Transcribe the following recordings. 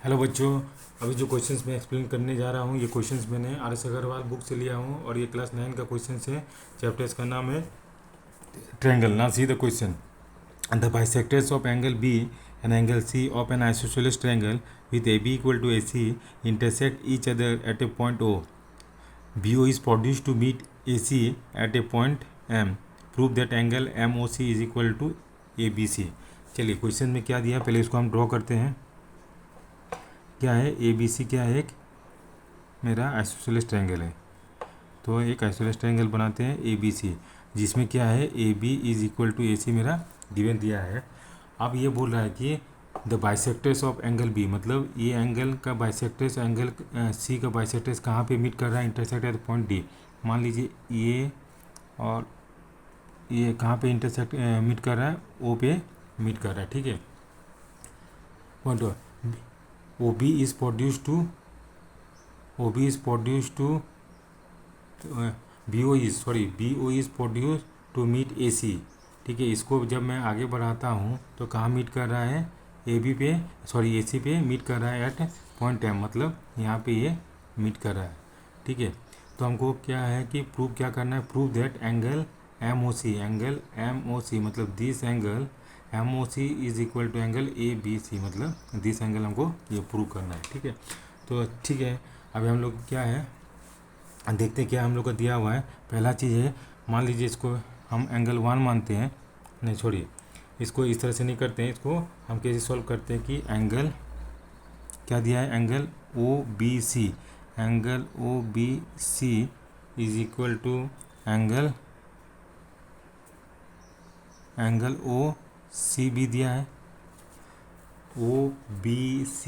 Hello बच्चों, अभी जो क्वेश्चंस मैं एक्सप्लेन करने जा रहा हूँ ये क्वेश्चंस मैंने आर.एस. अग्रवाल बुक से लिया हूँ और ये क्लास 9 का क्वेश्चंस है। चैप्टर इसका नाम है triangle. Now see the question, the bisectors of angle B and angle C of an isosceles triangle with A B equal to A C intersect each other at a point O. BO is produced to meet AC at a point M. Prove that angle MOC is equal to ABC. चलिए question में क्या दिया, पहले इसको हम draw करते हैं. क्या है ABC, क्या है, एक मेरा आइसोसेलेस ट्रायंगल है. तो एक आइसोसेलेस ट्रायंगल बनाते हैं ABC, जिसमें क्या है AB is equal to AC मेरा गिवन दिया है. अब ये बोल रहा है कि the bisectors of angle B, मतलब ये एंगल का बाइसेक्टर्स, एंगल C का बाइसेक्टर्स कहाँ पे मीट कर रहा है, इंटरसेक्ट एट पॉइंट D. मान लीजिए ये और ये कहाँ पे इंटरसेक्ट मीट कर रहा है, O पे मीट कर रहा है. ठीक है, point OB is produce to BO is produce to meet AC. ठीक है, इसको जब मैं आगे बढ़ाता हूँ तो कहाँ मीट कर रहा है, AC पे मीट कर रहा है एट पॉइंट M, मतलब यहाँ पे ये मीट कर रहा है. ठीक है, तो हमको क्या है कि प्रूव क्या करना है, प्रूव दैट एंगल MOC मतलब this angle MOC is equal to angle ABC, मतलब दिस एंगल हमको ये प्रूव करना है. ठीक है, तो ठीक है, अभी हम लोग क्या है देखते हैं क्या हम लोग का दिया हुआ है. पहला चीज़ है, मान लीजिए इसको हम एंगल 1 मानते हैं. नहीं छोड़िए, इसको इस तरह से नहीं करते हैं, इसको हम कैसे सॉल्व करते हैं कि एंगल क्या दिया है, angle OBC is equal to angle OCB दिया है. OBC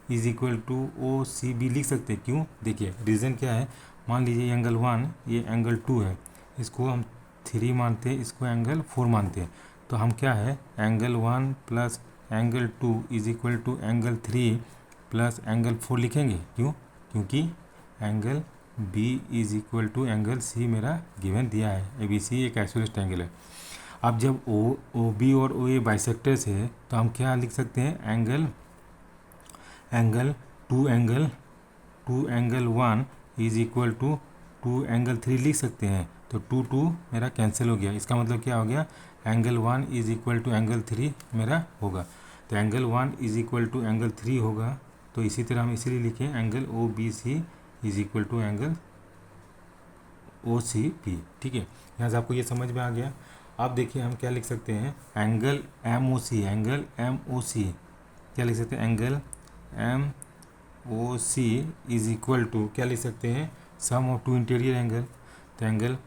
is equal to OCB लिख सकते हैं. क्यों, देखिए रीज़न क्या है. मान लीजिए एंगल 1, ये एंगल 2 है, इसको हम 3 मानते हैं, इसको एंगल 4 मानते हैं. तो हम क्या है, angle 1 plus angle 2 is equal to angle 3 plus angle 4 लिखेंगे. क्यों, क्योंकि angle B is equal to angle C मेरा गिवन दिया है. ABC एक आइसोसेलेस ट्रायंगल है. अब जब OB और OA बाइसेक्टर्स है तो हम क्या लिख सकते हैं, two angle 1 is equal to two angle 3 लिख सकते हैं. तो टू मेरा कैंसिल हो गया. इसका मतलब क्या हो गया, angle 1 is equal to angle 3 मेरा होगा. तो angle 1 is equal to angle 3 होगा. तो इसी तरह हम इसीलिए लिखें angle OBC is equal to angle OCB. ठीक है, यहाँ से आपको ये समझ में आ गया. अब देखिए हम क्या लिख सकते हैं, एंगल MOC क्या लिख सकते हैं, angle MOC is equal to क्या लिख सकते हैं, sum of two interior angle. तो angle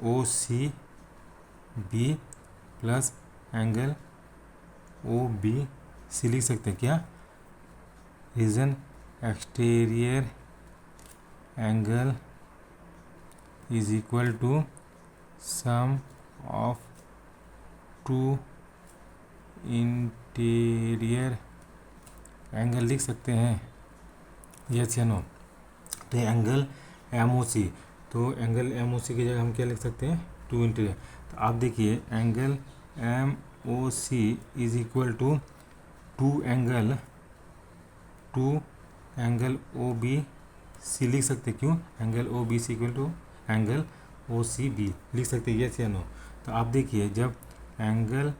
OCB plus angle OBC लिख सकते हैं. क्या, reason exterior angle is equal to sum of two interior angle लिख सकते हैं. यस या नो. तो एंगल MOC, तो एंगल MOC की जगह हम क्या लिख सकते हैं, टू इंटीरियर. तो आप देखिए angle MOC is equal to two angle OBC लिख सकते हैं. क्यों, angle OBC equal to angle OCB लिख सकते हैं. यस या नो. तो आप देखिए जब angle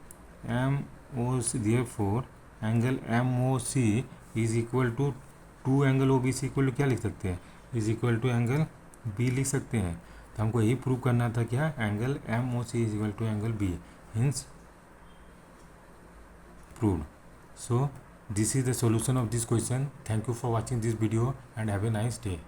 MOC, therefore angle MOC is equal to two angle OBC equal to क्या लिख सकते हैं, is equal to angle B लिख सकते हैं. तो हमको यही प्रूव करना था, क्या, angle MOC is equal to angle B, hence proved. So this is the solution of this question. Thank you for watching this video and have a nice day.